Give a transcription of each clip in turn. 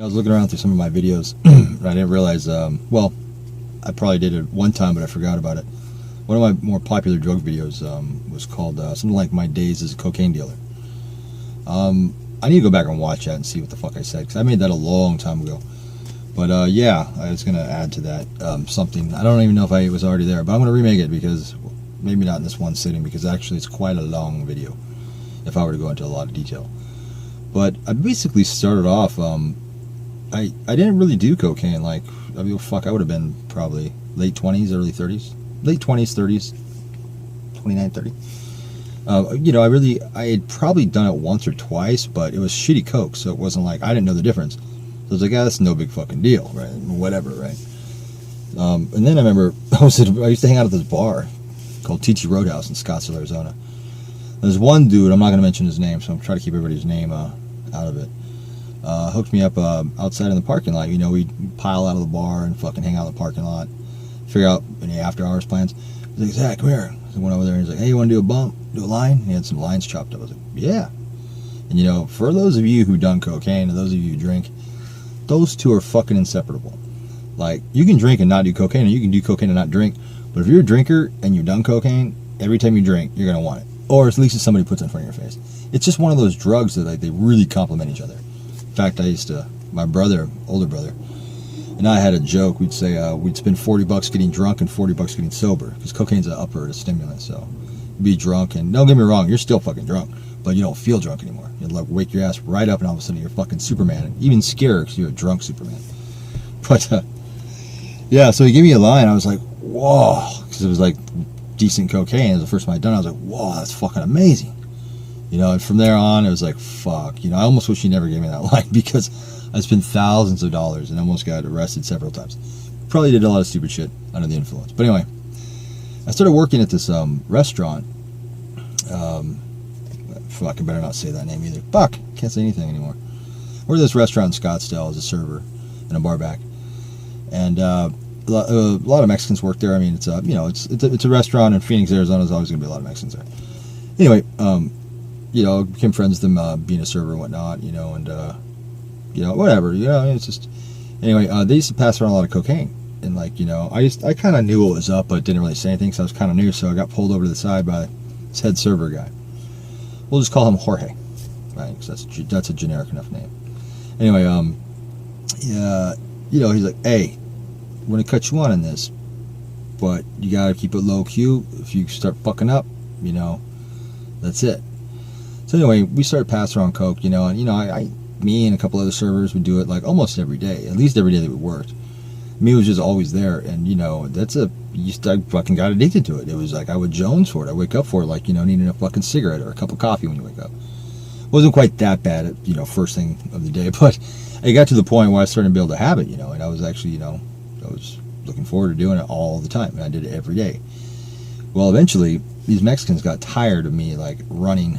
I was looking around through some of my videos, and I didn't realize, well, I probably did it one time, but I forgot about it. One of my more popular drug videos was called something like My Days as a Cocaine Dealer. I need to go back and watch that and see what the fuck I said, because I made that a long time ago. But yeah, I was going to add to that something. I don't even know if it was already there, but I'm going to remake it, because maybe not in this one sitting, because actually it's quite a long video if I were to go into a lot of detail. But I basically started off, I didn't really do cocaine. Like, I mean, fuck, I would have been probably late 20s, early 30s. Late 20s, 30s, 29, 30. You know, I had probably done it once or twice, but it was shitty coke, so it wasn't like, I didn't know the difference. So I was like, yeah, that's no big fucking deal, right? Whatever, right? And then I remember, I used to hang out at this bar called Teachy Roadhouse in Scottsdale, Arizona. There's one dude, I'm not going to mention his name, so I'm trying to keep everybody's name out of it. Hooked me up outside in the parking lot. You know, we'd pile out of the bar and fucking hang out in the parking lot, figure out any after hours plans. He's like, Zach, come here. So I went over there and he's like, hey, you want to do a bump? Do a line? He had some lines chopped up. I was like, yeah. And you know, for those of you who done cocaine and those of you who drink, those two are fucking inseparable. Like, you can drink and not do cocaine, and you can do cocaine and not drink. But if you're a drinker and you've done cocaine, every time you drink, you're going to want it. Or at least if somebody puts it in front of your face. It's just one of those drugs that, like, they really complement each other. In fact, my brother, older brother, and I had a joke. We'd say we'd spend $40 getting drunk and $40 getting sober, because cocaine's an upper stimulant. So be drunk, and don't get me wrong, you're still fucking drunk, but you don't feel drunk anymore. You like wake your ass right up, and all of a sudden you're fucking Superman, and even scarier because you're a drunk Superman. But yeah, so he gave me a line. I was like, whoa, because it was like decent cocaine. It was the first time I'd done it. I was like, whoa, that's fucking amazing. You know, and from there on, it was like, fuck. You know, I almost wish he never gave me that line, because I spent thousands of dollars and almost got arrested several times. Probably did a lot of stupid shit under the influence. But anyway, I started working at this restaurant. Fuck, I better not say that name either. Fuck, can't say anything anymore. We're at this restaurant in Scottsdale as a server and a bar back. And a lot of Mexicans work there. I mean, it's you know, it's a restaurant in Phoenix, Arizona. There's always going to be a lot of Mexicans there. Anyway, you know, became friends with them being a server and whatnot, you know, and, you know, whatever, you know, it's just, anyway, they used to pass around a lot of cocaine, and, like, you know, I kind of knew what was up, but didn't really say anything, so I was kind of new, so I got pulled over to the side by this head server guy. We'll just call him Jorge, right, because that's a generic enough name. Anyway, yeah, you know, he's like, hey, I'm going to cut you on this, but you got to keep it low Q. If you start fucking up, you know, that's it. So anyway, we started passing around coke, you know, and, you know, me and a couple other servers would do it, like, almost every day, at least every day that we worked. Me was just always there, and, you know, I fucking got addicted to it. It was like I would Jones for it. I wake up for it, like, you know, needing a fucking cigarette or a cup of coffee when you wake up. It wasn't quite that bad at, you know, first thing of the day, but it got to the point where I started to build a habit, you know, and I was actually, you know, I was looking forward to doing it all the time, and I did it every day. Well, eventually, these Mexicans got tired of me, like, running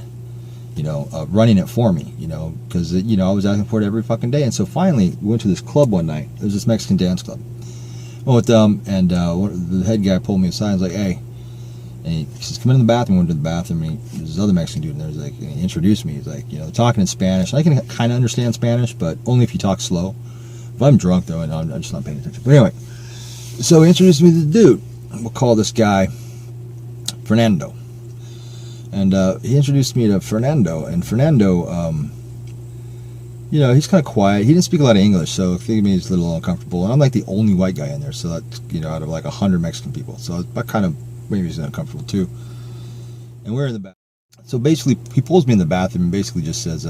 it for me, you know, because, you know, I was asking for it every fucking day. And so finally, we went to this club one night. It was this Mexican dance club. I went with them, and the head guy pulled me aside and was like, hey, and he says, come in the bathroom. I went to the bathroom, and there's this other Mexican dude in there. He's like, and he introduced me. He's like, you know, talking in Spanish. I can kind of understand Spanish, but only if you talk slow. If I'm drunk, though, and I'm just not paying attention. But anyway, so he introduced me to the dude. We'll call this guy Fernando. And he introduced me to Fernando, and Fernando, you know, he's kind of quiet. He didn't speak a lot of English, so I think he was a little uncomfortable. And I'm like the only white guy in there, so that's, you know, out of like 100 Mexican people. So I kind of, maybe he's uncomfortable too. And we're in the bathroom. So basically, he pulls me in the bathroom and basically just says,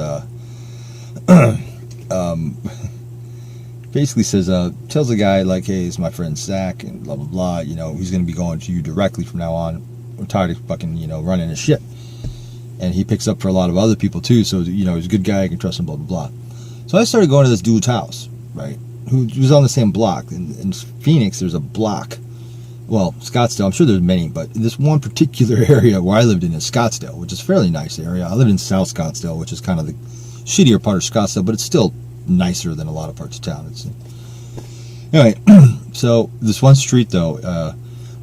tells the guy, like, hey, it's my friend Zach, and blah, blah, blah. You know, he's going to be going to you directly from now on. I'm tired of fucking, you know, running his shit. And he picks up for a lot of other people too, so, you know, he's a good guy, I can trust him, blah, blah, blah. So I started going to this dude's house, right, who was on the same block. In Phoenix, there's a block, well, Scottsdale, I'm sure there's many, but this one particular area where I lived in is Scottsdale, which is a fairly nice area. I lived in South Scottsdale, which is kind of the shittier part of Scottsdale, but it's still nicer than a lot of parts of town. Anyway, so this one street, though,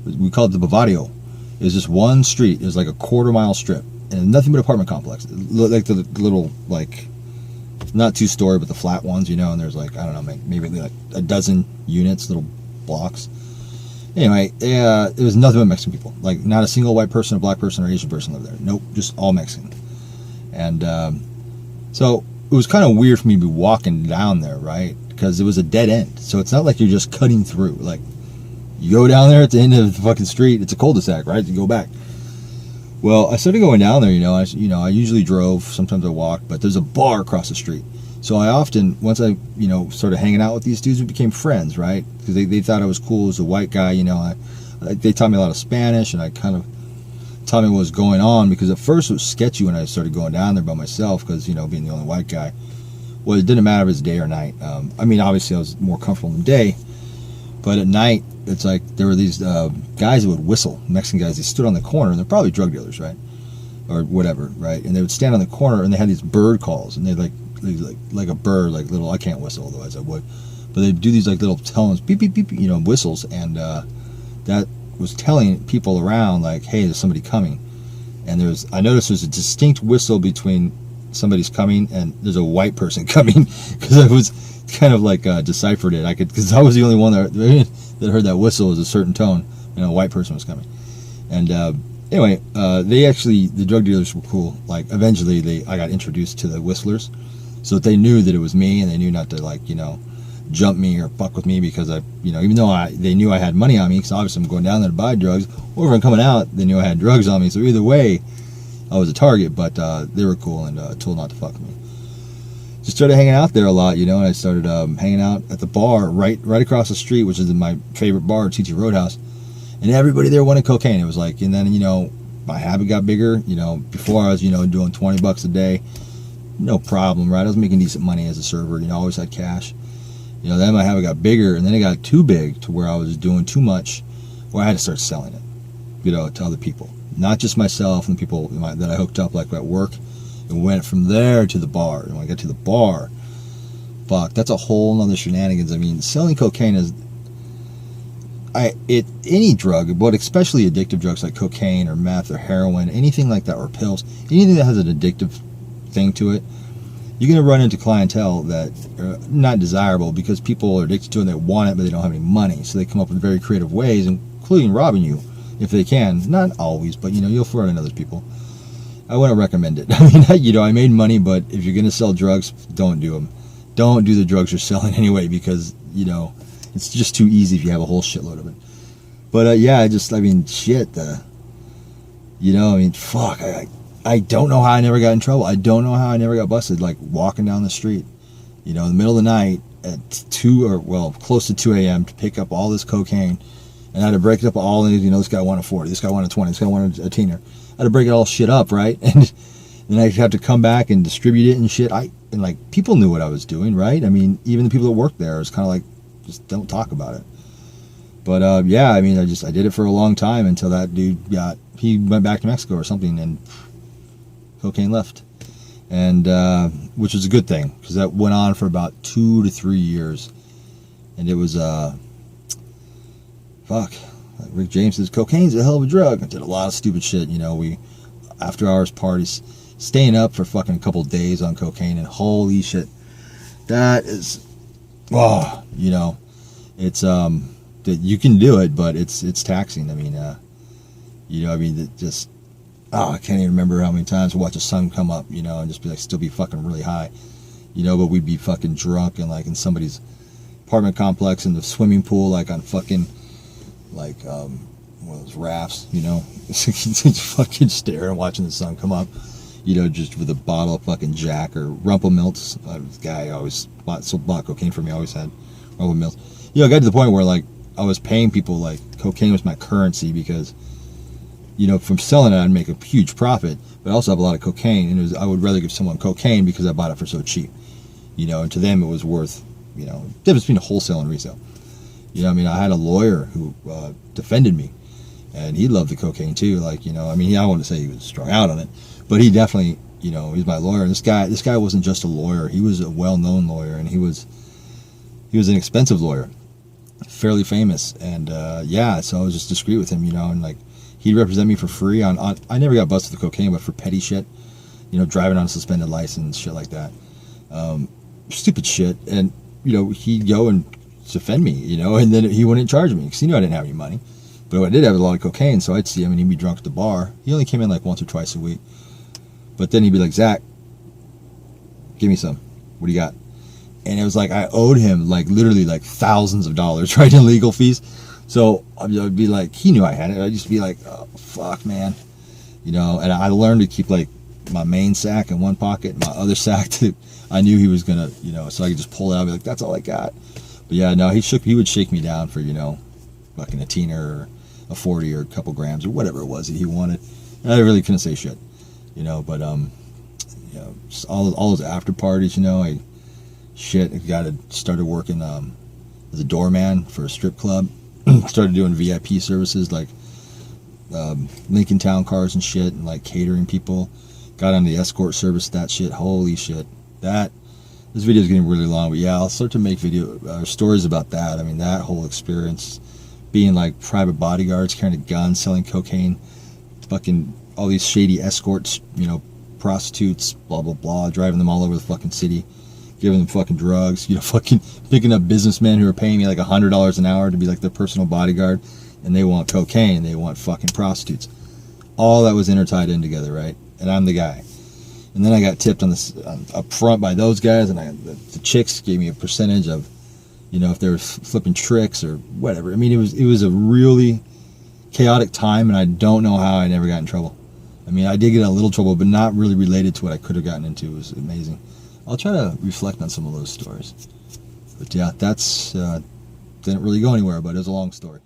we call it the Bavario. It's just one street. It was like a quarter-mile strip, and nothing but apartment complex. Like the little, like, not two-story, but the flat ones, you know, and there's like, I don't know, maybe like a dozen units, little blocks. Anyway, it was nothing but Mexican people. Like, not a single white person, or black person, or Asian person lived there. Nope, just all Mexican. And so it was kind of weird for me to be walking down there, right? Because it was a dead end. So it's not like you're just cutting through. Like, you go down there at the end of the fucking street, it's a cul-de-sac, right? You go back. Well, I started going down there, I usually drove, sometimes I walked, but there's a bar across the street. So I often, once I, started hanging out with these dudes, we became friends, right? Because they thought I was cool as a white guy, they taught me a lot of Spanish, and I kind of taught me what was going on, because at first it was sketchy when I started going down there by myself, because, being the only white guy. Well, it didn't matter if it was day or night. Obviously I was more comfortable in the day, but at night, it's like there were these guys that would whistle, Mexican guys. They stood on the corner, and they're probably drug dealers, right? Or whatever, right? And they would stand on the corner, and they had these bird calls, and they'd like a bird, like little, I can't whistle, otherwise I would, but they'd do these like little tones, beep, beep, beep, whistles, and that was telling people around, like, hey, there's somebody coming. And I noticed there's a distinct whistle between somebody's coming and there's a white person coming, because I was kind of like deciphered it. Because I was the only one that heard that whistle as a certain tone, a white person was coming. And anyway, the drug dealers were cool. Like, eventually I got introduced to the whistlers, so that they knew that it was me, and they knew not to jump me or fuck with me, because even though they knew I had money on me, because obviously I'm going down there to buy drugs, or if I'm coming out, they knew I had drugs on me. So either way, I was a target, but they were cool and told not to fuck with me. Just started hanging out there a lot, and I started hanging out at the bar right across the street, which is my favorite bar, TT Roadhouse, and everybody there wanted cocaine. It was like, and then my habit got bigger. Before I was doing $20 a day, no problem, right? I was making decent money as a server, always had cash. Then my habit got bigger, and then it got too big to where I was doing too much, where I had to start selling it, to other people, not just myself and people that I hooked up, like at work. And went from there to the bar. And when I got to the bar, fuck, that's a whole nother shenanigans. Selling cocaine is, any drug, but especially addictive drugs like cocaine or meth or heroin, anything like that, or pills, anything that has an addictive thing to it, you're going to run into clientele that are not desirable, because people are addicted to it and they want it, but they don't have any money. So they come up with very creative ways, including robbing you if they can. Not always, but you'll run into other people. I wouldn't recommend it. I made money, but if you're going to sell drugs, don't do them. Don't do the drugs you're selling anyway, because, it's just too easy if you have a whole shitload of it. But, shit. Fuck. I don't know how I never got in trouble. I don't know how I never got busted, like, walking down the street, in the middle of the night at close to 2 a.m. to pick up all this cocaine. And I had to break it up all in, this guy wanted 40, this guy wanted 20, this guy wanted a teener. I had to break it all shit up, right? And then I'd have to come back and distribute it and shit. People knew what I was doing, right? Even the people that worked there, it was kind of like, just don't talk about it. But I did it for a long time until that dude he went back to Mexico or something, and cocaine left. And, which was a good thing, because that went on for about 2 to 3 years. And it was, fuck. Like Rick James says, cocaine's a hell of a drug. I did a lot of stupid shit, we after hours parties, staying up for fucking a couple of days on cocaine, and holy shit, that is, it's that you can do it, but it's taxing. Just I can't even remember how many times I watch the sun come up, and just be like, still be fucking really high, but we'd be fucking drunk and like in somebody's apartment complex in the swimming pool, like on fucking one of those rafts, just fucking staring, watching the sun come up, just with a bottle of fucking Jack or Rumple Milts. This guy always bought cocaine for me, always had Rumple Milts. I got to the point where like I was paying people, like cocaine was my currency, because from selling it I'd make a huge profit, but I also have a lot of cocaine, and I would rather give someone cocaine because I bought it for so cheap, and to them it was worth, difference between wholesale and resale. I had a lawyer who defended me, and he loved the cocaine too. I wouldn't say he was strung out on it, but he definitely, he was my lawyer. And this guy wasn't just a lawyer; he was a well-known lawyer, and he was an expensive lawyer, fairly famous. And so I was just discreet with him, and like he'd represent me for free on I never got busted with cocaine, but for petty shit, driving on a suspended license, shit like that. Stupid shit. And, you know, he'd go and defend me, you know, and then he wouldn't charge me because he knew I didn't have any money. But I did have a lot of cocaine, so I'd see him and he'd be drunk at the bar. He only came in like once or twice a week. But then he'd be like, Zach, give me some. What do you got? And it was like I owed him like literally like thousands of dollars, right, in legal fees. So I'd be like, he knew I had it. I'd just be like, oh, fuck, man. You know, and I learned to keep like my main sack in one pocket, my other sack I knew he was going to, you know, so I could just pull it out and be like, that's all I got. But yeah, no, he would shake me down for, you know, fucking a teener or a 40 or a couple grams or whatever it was that he wanted. And I really couldn't say shit, you know, but, you know, all those after parties, you know, I started working as a doorman for a strip club. Started doing VIP services like Lincoln Town cars and shit, and like catering people. Got on the escort service, that shit. Holy shit. This video is getting really long, but yeah, I'll start to make stories about that. I mean, that whole experience, being like private bodyguards, carrying a gun, selling cocaine, fucking all these shady escorts, you know, prostitutes, blah, blah, blah, driving them all over the fucking city, giving them fucking drugs, you know, fucking picking up businessmen who are paying me like $100 an hour to be like their personal bodyguard, and they want cocaine, they want fucking prostitutes. All that was intertied in together, right? And I'm the guy. And then I got tipped on this up front by those guys, and the chicks gave me a percentage of, you know, if they were flipping tricks or whatever. I mean, it was a really chaotic time, and I don't know how I never got in trouble. I mean, I did get in a little trouble, but not really related to what I could have gotten into. It was amazing. I'll try to reflect on some of those stories. But yeah, that's didn't really go anywhere, but it was a long story.